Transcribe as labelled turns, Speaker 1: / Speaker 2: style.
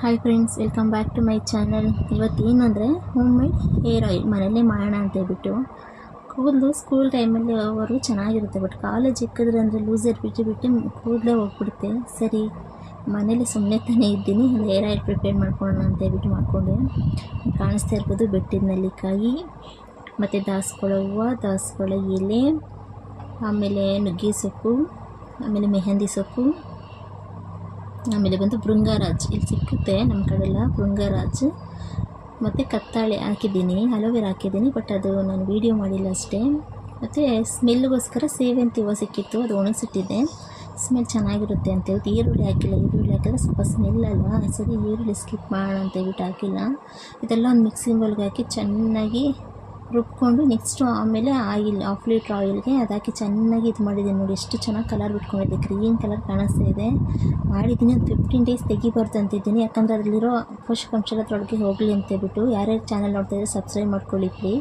Speaker 1: Hi friends, welcome back to my channel. ಇವತ್ತೇನು ಅಂದರೆ home made hair oil ಮನೆಯಲ್ಲೇ ಮಾಡೋಣ ಅಂತೇಳ್ಬಿಟ್ಟು. ಕೂದಲು ಸ್ಕೂಲ್ ಟೈಮಲ್ಲಿ ಅವರು ಚೆನ್ನಾಗಿರುತ್ತೆ, ಬಟ್ ಕಾಲೇಜ್ ಇಕ್ಕಿದ್ರೆ ಅಂದರೆ ಲೂಸರ್ ಬಿಟ್ಟು ಕೂದಲೇ ಹೋಗ್ಬಿಡುತ್ತೆ. ಸರಿ, ಮನೇಲಿ ಸುಮ್ಮನೆ ತಾನೇ ಇದ್ದೀನಿ, ಒಂದು ಹೇರ್ ಆಯಿಲ್ ಪ್ರಿಪೇರ್ ಮಾಡ್ಕೊಳ್ಳೋಣ ಅಂತೇಳ್ಬಿಟ್ಟು ಮಾಡಿಕೊಂಡೆ. ಕಾಣಿಸ್ತಾ ಇರ್ಬೋದು, ಬೆಟ್ಟದ ನೆಲ್ಲಿಕಾಯಿ ಮತ್ತು ದಾಸವಾಳ ಹೂವು, ದಾಸವಾಳ ಎಲೆ, ಆಮೇಲೆ ನುಗ್ಗೆ ಸೊಪ್ಪು, ಆಮೇಲೆ ಮೆಹಂದಿ ಸೊಪ್ಪು, ಆಮೇಲೆ ಬಂದು ಭೃಂಗರಾಜ್. ಇಲ್ಲಿ ಸಿಕ್ಕುತ್ತೆ ನಮ್ಮ ಕಡೆಲ್ಲ ಭೃಂಗರಾಜ್. ಮತ್ತು ಕತ್ತಾಳೆ ಹಾಕಿದ್ದೀನಿ, ಅಲೋವೆರಾ ಹಾಕಿದ್ದೀನಿ, ಬಟ್ ಅದು ನಾನು ವೀಡಿಯೋ ಮಾಡಿಲ್ಲ ಅಷ್ಟೇ. ಮತ್ತು ಸ್ಮೆಲ್ಗೋಸ್ಕರ ಸೇವಂತಿ ಹೂವು ಸಿಕ್ಕಿತ್ತು, ಅದು ಒಣಗಿಸಿಟ್ಟಿದ್ದೆ, ಸ್ಮೆಲ್ ಚೆನ್ನಾಗಿರುತ್ತೆ ಅಂತೇಳ್ಬಿಟ್ಟು. ಈರುಳ್ಳಿ ಹಾಕಿಲ್ಲ, ಈರುಳ್ಳಿ ಹಾಕಿದ್ರೆ ಸ್ವಲ್ಪ ಸ್ಮೆಲ್ ಅಲ್ವಾ, ಸರಿ ಈರುಳ್ಳಿ ಸ್ಕಿಪ್ ಮಾಡೋಣ ಅಂತೇಳ್ಬಿಟ್ಟು ಹಾಕಿಲ್ಲ. ಇದೆಲ್ಲ ಒಂದು ಮಿಕ್ಸಿಂಗ್ ಬೌಲ್ಗೆ ಹಾಕಿ ಚೆನ್ನಾಗಿ ರುಬ್ಕೊಂಡು ನೆಕ್ಸ್ಟು ಆಮೇಲೆ ಆಯಿಲ್ 1/2 ಲೀಟ್ರ್ ಆಯಿಲ್ಗೆ ಅದು ಹಾಕಿ ಚೆನ್ನಾಗಿ ಇದು ಮಾಡಿದ್ದೀನಿ. ನೋಡಿ ಎಷ್ಟು ಚೆನ್ನಾಗಿ ಕಲರ್ ಬಿಟ್ಕೊಂಡಿದೆ, ಗ್ರೀನ್ ಕಲರ್ ಕಾಣಿಸ್ತಾ ಇದೆ. ಮಾಡಿದ್ದೀನಿ, ಒಂದು 15 ಡೇಸ್ ತೆಗಿಬಾರ್ದು ಅಂತಿದ್ದೀನಿ, ಯಾಕಂದರೆ ಅದರಲ್ಲಿರೋ ಪೋಷಕಾಂಶ ಅದರೊಳಗೆ ಹೋಗಲಿ ಅಂತೇಳ್ಬಿಟ್ಟು. ಯಾರ್ಯಾರು ಚಾನಲ್ ನೋಡ್ತಾಯಿದ್ರೆ ಸಬ್ಸ್ಕ್ರೈಬ್ ಮಾಡ್ಕೊಳ್ಳಿ ಪ್ಲೀಸ್.